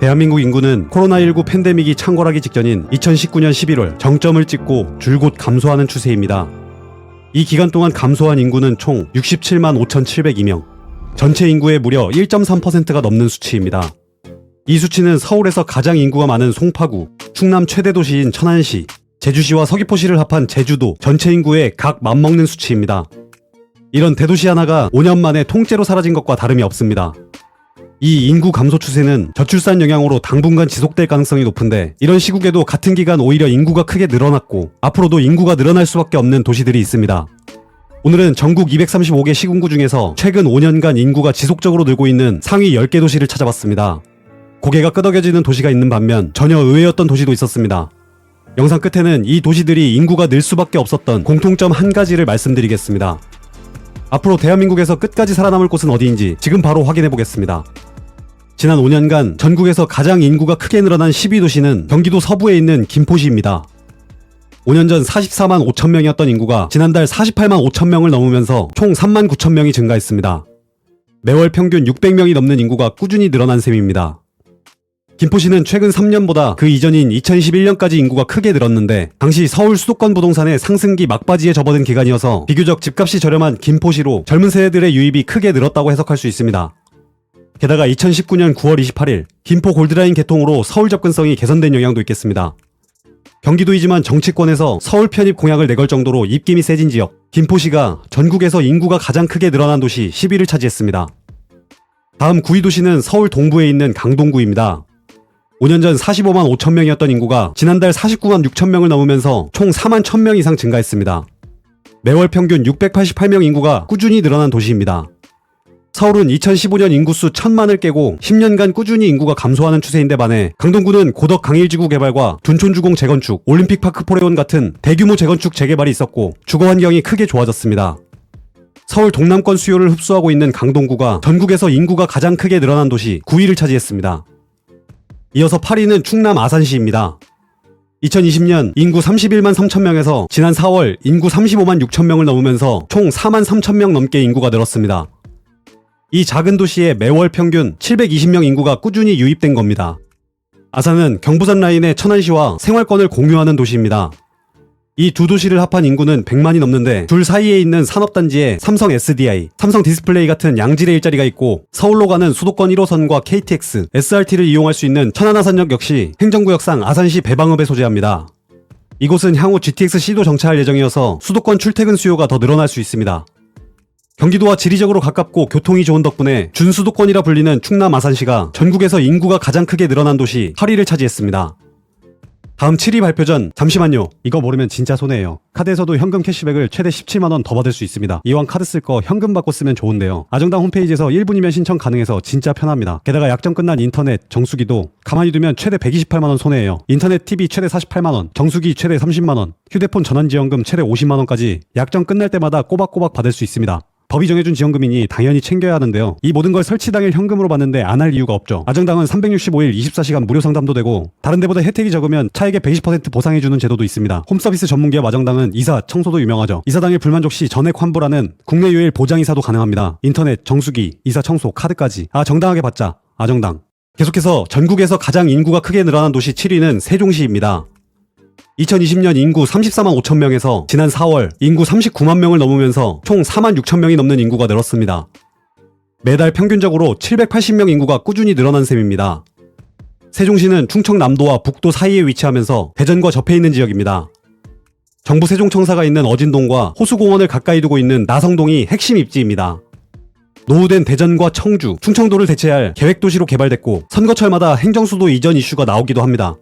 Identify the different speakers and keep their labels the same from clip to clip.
Speaker 1: 대한민국 인구는 코로나19 팬데믹이 창궐하기 직전인 2019년 11월 정점을 찍고 줄곧 감소하는 추세입니다. 이 기간 동안 감소한 인구는 총 67만 5,702명, 전체 인구의 무려 1.3%가 넘는 수치입니다. 이 수치는 서울에서 가장 인구가 많은 송파구, 충남 최대 도시인 천안시, 제주시와 서귀포시를 합한 제주도 전체 인구의 각 맞먹는 수치입니다. 이런 대도시 하나가 5년 만에 통째로 사라진 것과 다름이 없습니다. 이 인구 감소 추세는 저출산 영향으로 당분간 지속될 가능성이 높은데, 이런 시국에도 같은 기간 오히려 인구가 크게 늘어났고 앞으로도 인구가 늘어날 수밖에 없는 도시들이 있습니다. 오늘은 전국 235개 시군구 중에서 최근 5년간 인구가 지속적으로 늘고 있는 상위 10개 도시를 찾아봤습니다. 고개가 끄덕여지는 도시가 있는 반면 전혀 의외였던 도시도 있었습니다. 영상 끝에는 이 도시들이 인구가 늘 수밖에 없었던 공통점 한 가지를 말씀드리겠습니다. 앞으로 대한민국에서 끝까지 살아남을 곳은 어디인지 지금 바로 확인해보겠습니다. 지난 5년간 전국에서 가장 인구가 크게 늘어난 12도시는 경기도 서부에 있는 김포시입니다. 5년 전 44만 5천 명이었던 인구가 지난달 48만 5천 명을 넘으면서 총 3만 9천 명이 증가했습니다. 매월 평균 600명이 넘는 인구가 꾸준히 늘어난 셈입니다. 김포시는 최근 3년보다 그 이전인 2011년까지 인구가 크게 늘었는데, 당시 서울 수도권 부동산의 상승기 막바지에 접어든 기간이어서 비교적 집값이 저렴한 김포시로 젊은 세대들의 유입이 크게 늘었다고 해석할 수 있습니다. 게다가 2019년 9월 28일 김포 골드라인 개통으로 서울 접근성이 개선된 영향도 있겠습니다. 경기도이지만 정치권에서 서울 편입 공약을 내걸 정도로 입김이 세진 지역, 김포시가 전국에서 인구가 가장 크게 늘어난 도시 10위를 차지했습니다. 다음 9위 도시는 서울 동부에 있는 강동구입니다. 5년 전 45만 5천 명이었던 인구가 지난달 49만 6천 명을 넘으면서 총 4만 1천 명 이상 증가했습니다. 매월 평균 688명 인구가 꾸준히 늘어난 도시입니다. 서울은 2015년 인구수 1,000만을 깨고 10년간 꾸준히 인구가 감소하는 추세인데 반해 강동구는 고덕 강일지구 개발과 둔촌주공 재건축, 올림픽파크 포레온 같은 대규모 재건축 재개발이 있었고 주거 환경이 크게 좋아졌습니다. 서울 동남권 수요를 흡수하고 있는 강동구가 전국에서 인구가 가장 크게 늘어난 도시 9위를 차지했습니다. 이어서 8위는 충남 아산시입니다. 2020년 인구 31만 3천 명에서 지난 4월 인구 35만 6천 명을 넘으면서 총 4만 3천 명 넘게 인구가 늘었습니다. 이 작은 도시에 매월 평균 720명 인구가 꾸준히 유입된 겁니다. 아산은 경부선 라인의 천안시와 생활권을 공유하는 도시입니다. 이 두 도시를 합한 인구는 100만이 넘는데, 둘 사이에 있는 산업단지에 삼성 SDI, 삼성 디스플레이 같은 양질의 일자리가 있고, 서울로 가는 수도권 1호선과 KTX, SRT를 이용할 수 있는 천안아산역 역시 행정구역상 아산시 배방읍에 소재합니다. 이곳은 향후 GTX-C도 정차할 예정이어서 수도권 출퇴근 수요가 더 늘어날 수 있습니다. 경기도와 지리적으로 가깝고 교통이 좋은 덕분에 준수도권이라 불리는 충남 아산시가 전국에서 인구가 가장 크게 늘어난 도시 8위를 차지했습니다. 다음 7위 발표 전 잠시만요. 이거 모르면 진짜 손해예요. 카드에서도 현금 캐시백을 최대 17만원 더 받을 수 있습니다. 이왕 카드 쓸 거 현금 받고 쓰면 좋은데요. 아정당 홈페이지에서 1분이면 신청 가능해서 진짜 편합니다. 게다가 약정 끝난 인터넷, 정수기도 가만히 두면 최대 128만원 손해예요. 인터넷 TV 최대 48만원, 정수기 최대 30만원, 휴대폰 전환지원금 최대 50만원까지 약정 끝날 때마다 꼬박꼬박 받을 수 있습니다. 법이 정해준 지원금이니 당연히 챙겨야 하는데요. 이 모든 걸 설치 당일 현금으로 받는데 안 할 이유가 없죠. 아정당은 365일 24시간 무료 상담도 되고, 다른 데보다 혜택이 적으면 차액의 120% 보상해주는 제도도 있습니다. 홈서비스 전문기업 아정당은 이사, 청소도 유명하죠. 이사 당일 불만족 시 전액 환불하는 국내 유일 보장이사도 가능합니다. 인터넷, 정수기, 이사, 청소, 카드까지 정당하게 받자. 아정당. 계속해서 전국에서 가장 인구가 크게 늘어난 도시 7위는 세종시입니다. 2020년 인구 34만 5천 명에서 지난 4월 인구 39만 명을 넘으면서 총 4만 6천 명이 넘는 인구가 늘었습니다. 매달 평균적으로 780명 인구가 꾸준히 늘어난 셈입니다. 세종시는 충청남도와 북도 사이에 위치하면서 대전과 접해 있는 지역입니다. 정부 세종청사가 있는 어진동과 호수공원을 가까이 두고 있는 나성동이 핵심 입지입니다. 노후된 대전과 청주, 충청도를 대체할 계획도시로 개발됐고, 선거철마다 행정수도 이전 이슈가 나오기도 합니다.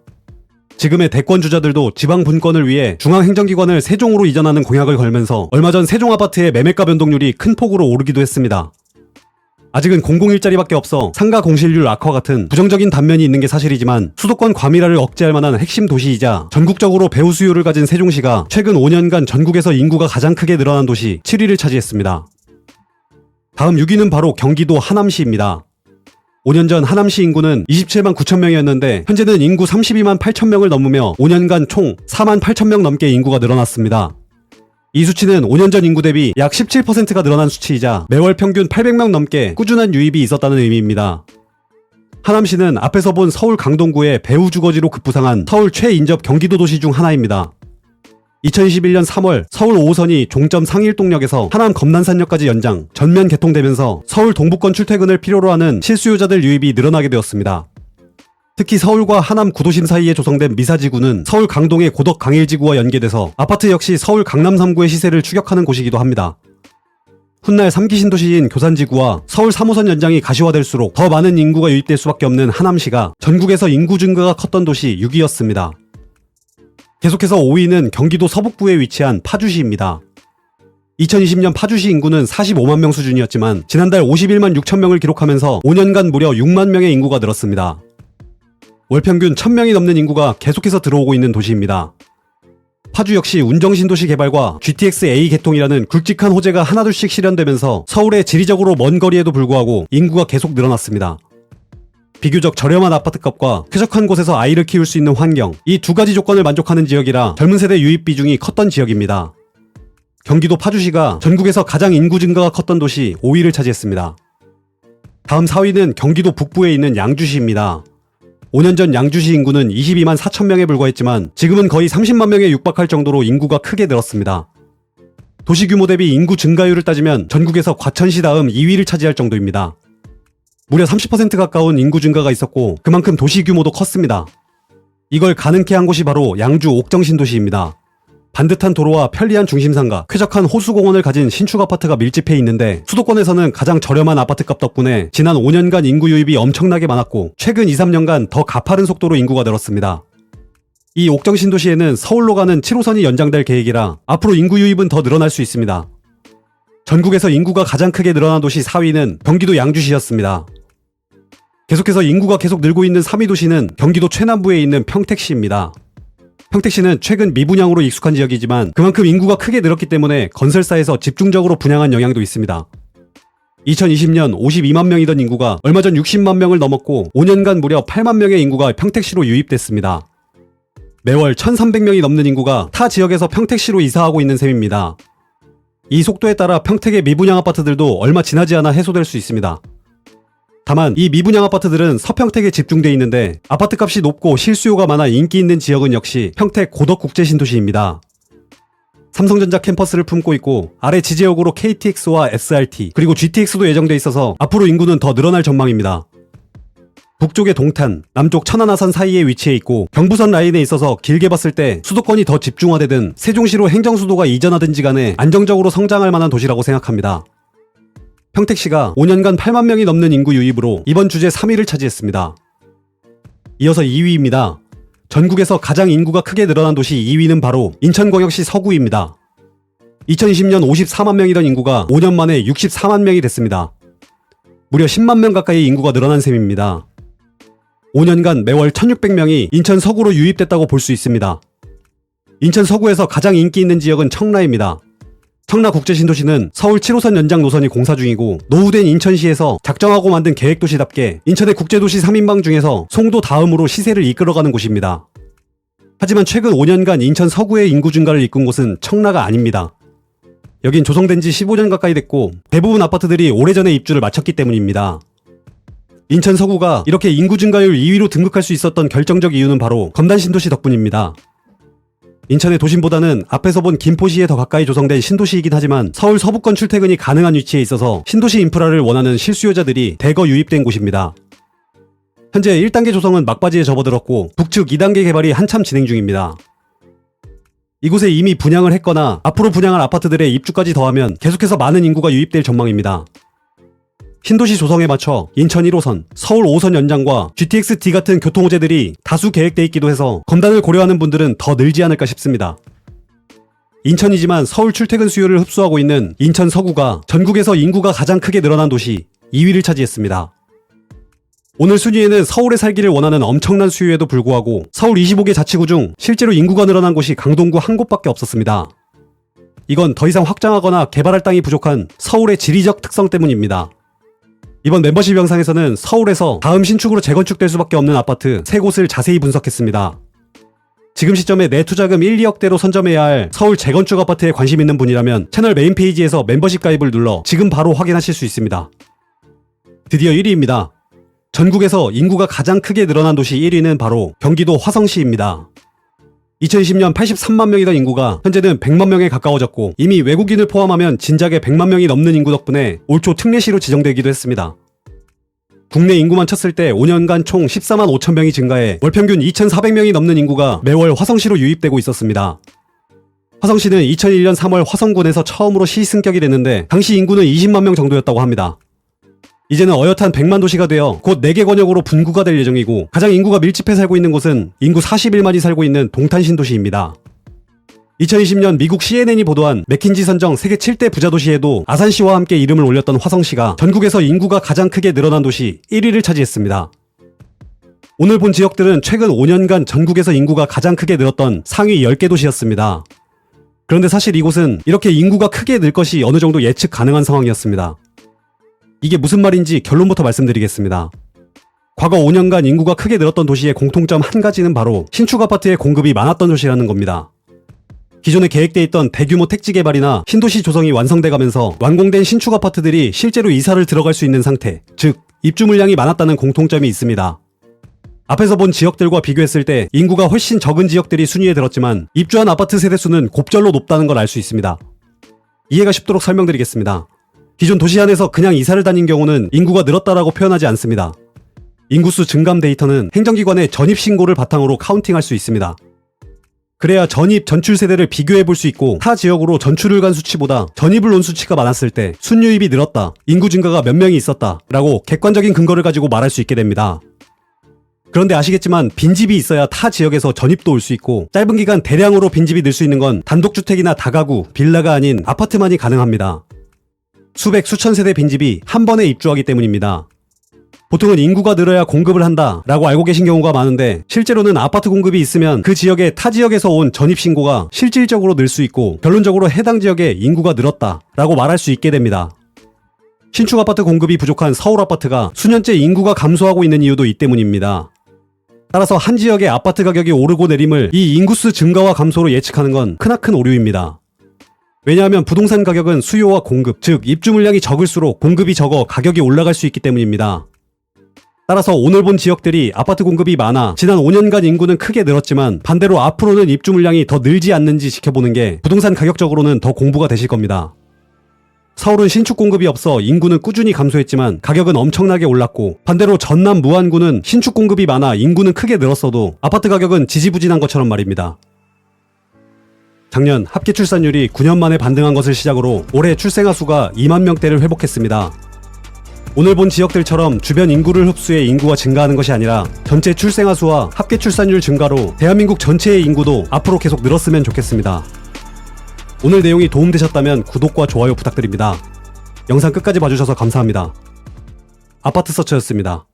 Speaker 1: 지금의 대권 주자들도 지방 분권을 위해 중앙행정기관을 세종으로 이전하는 공약을 걸면서 얼마 전 세종 아파트의 매매가 변동률이 큰 폭으로 오르기도 했습니다. 아직은 공공일자리밖에 없어 상가 공실률 악화 같은 부정적인 단면이 있는 게 사실이지만, 수도권 과밀화를 억제할 만한 핵심 도시이자 전국적으로 배우 수요를 가진 세종시가 최근 5년간 전국에서 인구가 가장 크게 늘어난 도시 7위를 차지했습니다. 다음 6위는 바로 경기도 하남시입니다. 5년 전 하남시 인구는 27만 9천 명이었는데 현재는 인구 32만 8천 명을 넘으며 5년간 총 4만 8천 명 넘게 인구가 늘어났습니다. 이 수치는 5년 전 인구 대비 약 17%가 늘어난 수치이자 매월 평균 800명 넘게 꾸준한 유입이 있었다는 의미입니다. 하남시는 앞에서 본 서울 강동구의 배후 주거지로 급부상한 서울 최인접 경기도 도시 중 하나입니다. 2021년 3월 서울 5호선이 종점 상일동역에서 하남 검난산역까지 연장, 전면 개통되면서 서울 동부권 출퇴근을 필요로 하는 실수요자들 유입이 늘어나게 되었습니다. 특히 서울과 하남 구도심 사이에 조성된 미사지구는 서울 강동의 고덕 강일지구와 연계돼서 아파트 역시 서울 강남 3구의 시세를 추격하는 곳이기도 합니다. 훗날 3기 신도시인 교산지구와 서울 3호선 연장이 가시화될수록 더 많은 인구가 유입될 수밖에 없는 하남시가 전국에서 인구 증가가 컸던 도시 6위였습니다. 계속해서 5위는 경기도 서북부에 위치한 파주시입니다. 2020년 파주시 인구는 45만 명 수준이었지만 지난달 51만 6천 명을 기록하면서 5년간 무려 6만 명의 인구가 늘었습니다. 월 평균 1000명이 넘는 인구가 계속해서 들어오고 있는 도시입니다. 파주 역시 운정신도시 개발과 GTX-A 개통이라는 굵직한 호재가 하나둘씩 실현되면서 서울의 지리적으로 먼 거리에도 불구하고 인구가 계속 늘어났습니다. 비교적 저렴한 아파트값과 쾌적한 곳에서 아이를 키울 수 있는 환경, 이 두 가지 조건을 만족하는 지역이라 젊은 세대 유입 비중이 컸던 지역입니다. 경기도 파주시가 전국에서 가장 인구 증가가 컸던 도시 5위를 차지했습니다. 다음 4위는 경기도 북부에 있는 양주시입니다. 5년 전 양주시 인구는 22만 4천 명에 불과했지만 지금은 거의 30만 명에 육박할 정도로 인구가 크게 늘었습니다. 도시 규모 대비 인구 증가율을 따지면 전국에서 과천시 다음 2위를 차지할 정도입니다. 무려 30% 가까운 인구 증가가 있었고 그만큼 도시 규모도 컸습니다. 이걸 가능케 한 곳이 바로 양주 옥정신도시입니다. 반듯한 도로와 편리한 중심상가, 쾌적한 호수공원을 가진 신축 아파트가 밀집해 있는데 수도권에서는 가장 저렴한 아파트값 덕분에 지난 5년간 인구 유입이 엄청나게 많았고 최근 2, 3년간 더 가파른 속도로 인구가 늘었습니다. 이 옥정신도시에는 서울로 가는 7호선이 연장될 계획이라 앞으로 인구 유입은 더 늘어날 수 있습니다. 전국에서 인구가 가장 크게 늘어난 도시 4위는 경기도 양주시였습니다. 계속해서 인구가 계속 늘고 있는 3위 도시는 경기도 최남부에 있는 평택시입니다. 평택시는 최근 미분양으로 익숙한 지역이지만 그만큼 인구가 크게 늘었기 때문에 건설사에서 집중적으로 분양한 영향도 있습니다. 2020년 52만 명이던 인구가 얼마 전 60만 명을 넘었고 5년간 무려 8만 명의 인구가 평택시로 유입됐습니다. 매월 1,300명이 넘는 인구가 타 지역에서 평택시로 이사하고 있는 셈입니다. 이 속도에 따라 평택의 미분양 아파트들도 얼마 지나지 않아 해소될 수 있습니다. 다만 이 미분양 아파트들은 서평택에 집중돼 있는데 아파트값이 높고 실수요가 많아 인기 있는 지역은 역시 평택 고덕국제신도시입니다. 삼성전자 캠퍼스를 품고 있고 아래 지제역으로 KTX와 SRT 그리고 GTX도 예정돼 있어서 앞으로 인구는 더 늘어날 전망입니다. 북쪽의 동탄, 남쪽 천안아산 사이에 위치해 있고 경부선 라인에 있어서 길게 봤을 때 수도권이 더 집중화되든 세종시로 행정수도가 이전하든지 간에 안정적으로 성장할 만한 도시라고 생각합니다. 평택시가 5년간 8만 명이 넘는 인구 유입으로 이번 주제 3위를 차지했습니다. 이어서 2위입니다. 전국에서 가장 인구가 크게 늘어난 도시 2위는 바로 인천광역시 서구입니다. 2020년 54만 명이던 인구가 5년 만에 64만 명이 됐습니다. 무려 10만 명 가까이 인구가 늘어난 셈입니다. 5년간 매월 1600명이 인천 서구로 유입됐다고 볼 수 있습니다. 인천 서구에서 가장 인기 있는 지역은 청라입니다. 청라국제신도시는 서울 7호선 연장 노선이 공사 중이고 노후된 인천시에서 작정하고 만든 계획도시답게 인천의 국제도시 3인방 중에서 송도 다음으로 시세를 이끌어가는 곳입니다. 하지만 최근 5년간 인천 서구의 인구 증가를 이끈 곳은 청라가 아닙니다. 여긴 조성된 지 15년 가까이 됐고 대부분 아파트들이 오래전에 입주를 마쳤기 때문입니다. 인천 서구가 이렇게 인구 증가율 2위로 등극할 수 있었던 결정적 이유는 바로 검단신도시 덕분입니다. 인천의 도심보다는 앞에서 본 김포시에 더 가까이 조성된 신도시이긴 하지만 서울 서부권 출퇴근이 가능한 위치에 있어서 신도시 인프라를 원하는 실수요자들이 대거 유입된 곳입니다. 현재 1단계 조성은 막바지에 접어들었고 북측 2단계 개발이 한참 진행 중입니다. 이곳에 이미 분양을 했거나 앞으로 분양할 아파트들의 입주까지 더하면 계속해서 많은 인구가 유입될 전망입니다. 신도시 조성에 맞춰 인천 1호선, 서울 5호선 연장과 GTX-D 같은 교통호재들이 다수 계획돼 있기도 해서 검단을 고려하는 분들은 더 늘지 않을까 싶습니다. 인천이지만 서울 출퇴근 수요를 흡수하고 있는 인천 서구가 전국에서 인구가 가장 크게 늘어난 도시 2위를 차지했습니다. 오늘 순위에는 서울에 살기를 원하는 엄청난 수요에도 불구하고 서울 25개 자치구 중 실제로 인구가 늘어난 곳이 강동구 한 곳밖에 없었습니다. 이건 더 이상 확장하거나 개발할 땅이 부족한 서울의 지리적 특성 때문입니다. 이번 멤버십 영상에서는 서울에서 다음 신축으로 재건축될 수밖에 없는 아파트 3곳을 자세히 분석했습니다. 지금 시점에 내 투자금 1, 2억대로 선점해야 할 서울 재건축 아파트에 관심 있는 분이라면 채널 메인 페이지에서 멤버십 가입을 눌러 지금 바로 확인하실 수 있습니다. 드디어 1위입니다. 전국에서 인구가 가장 크게 늘어난 도시 1위는 바로 경기도 화성시입니다. 2020년 83만 명이던 인구가 현재는 100만 명에 가까워졌고 이미 외국인을 포함하면 진작에 100만 명이 넘는 인구 덕분에 올 초 특례시로 지정되기도 했습니다. 국내 인구만 쳤을 때 5년간 총 14만 5천 명이 증가해 월 평균 2,400명이 넘는 인구가 매월 화성시로 유입되고 있었습니다. 화성시는 2001년 3월 화성군에서 처음으로 시 승격이 됐는데 당시 인구는 20만 명 정도였다고 합니다. 이제는 어엿한 100만 도시가 되어 곧 4개 권역으로 분구가 될 예정이고 가장 인구가 밀집해 살고 있는 곳은 인구 41만이 살고 있는 동탄 신도시입니다. 2020년 미국 CNN이 보도한 맥킨지 선정 세계 7대 부자 도시에도 아산시와 함께 이름을 올렸던 화성시가 전국에서 인구가 가장 크게 늘어난 도시 1위를 차지했습니다. 오늘 본 지역들은 최근 5년간 전국에서 인구가 가장 크게 늘었던 상위 10개 도시였습니다. 그런데 사실 이곳은 이렇게 인구가 크게 늘 것이 어느 정도 예측 가능한 상황이었습니다. 이게 무슨 말인지 결론부터 말씀드리겠습니다. 과거 5년간 인구가 크게 늘었던 도시의 공통점 한 가지는 바로 신축 아파트의 공급이 많았던 도시라는 겁니다. 기존에 계획돼 있던 대규모 택지 개발이나 신도시 조성이 완성돼가면서 완공된 신축 아파트들이 실제로 이사를 들어갈 수 있는 상태, 즉 입주 물량이 많았다는 공통점이 있습니다. 앞에서 본 지역들과 비교했을 때 인구가 훨씬 적은 지역들이 순위에 들었지만 입주한 아파트 세대수는 곱절로 높다는 걸 알 수 있습니다. 이해가 쉽도록 설명드리겠습니다. 기존 도시 안에서 그냥 이사를 다닌 경우는 인구가 늘었다라고 표현하지 않습니다. 인구수 증감 데이터는 행정기관의 전입신고를 바탕으로 카운팅할 수 있습니다. 그래야 전입, 전출 세대를 비교해 볼 수 있고 타 지역으로 전출을 간 수치보다 전입을 온 수치가 많았을 때 순유입이 늘었다, 인구 증가가 몇 명이 있었다 라고 객관적인 근거를 가지고 말할 수 있게 됩니다. 그런데 아시겠지만 빈집이 있어야 타 지역에서 전입도 올 수 있고 짧은 기간 대량으로 빈집이 늘 수 있는 건 단독주택이나 다가구, 빌라가 아닌 아파트만이 가능합니다. 수백, 수천 세대 빈집이 한 번에 입주하기 때문입니다. 보통은 인구가 늘어야 공급을 한다 라고 알고 계신 경우가 많은데 실제로는 아파트 공급이 있으면 그 지역의 타 지역에서 온 전입신고가 실질적으로 늘 수 있고 결론적으로 해당 지역에 인구가 늘었다 라고 말할 수 있게 됩니다. 신축 아파트 공급이 부족한 서울 아파트가 수년째 인구가 감소하고 있는 이유도 이 때문입니다. 따라서 한 지역의 아파트 가격이 오르고 내림을 이 인구수 증가와 감소로 예측하는 건 크나큰 오류입니다. 왜냐하면 부동산 가격은 수요와 공급, 즉 입주 물량이 적을수록 공급이 적어 가격이 올라갈 수 있기 때문입니다. 따라서 오늘 본 지역들이 아파트 공급이 많아 지난 5년간 인구는 크게 늘었지만 반대로 앞으로는 입주 물량이 더 늘지 않는지 지켜보는 게 부동산 가격적으로는 더 공부가 되실 겁니다. 서울은 신축 공급이 없어 인구는 꾸준히 감소했지만 가격은 엄청나게 올랐고 반대로 전남 무안구는 신축 공급이 많아 인구는 크게 늘었어도 아파트 가격은 지지부진한 것처럼 말입니다. 작년 합계 출산율이 9년 만에 반등한 것을 시작으로 올해 출생아 수가 2만 명대를 회복했습니다. 오늘 본 지역들처럼 주변 인구를 흡수해 인구가 증가하는 것이 아니라 전체 출생아 수와 합계 출산율 증가로 대한민국 전체의 인구도 앞으로 계속 늘었으면 좋겠습니다. 오늘 내용이 도움되셨다면 구독과 좋아요 부탁드립니다. 영상 끝까지 봐주셔서 감사합니다. 아파트 서처였습니다.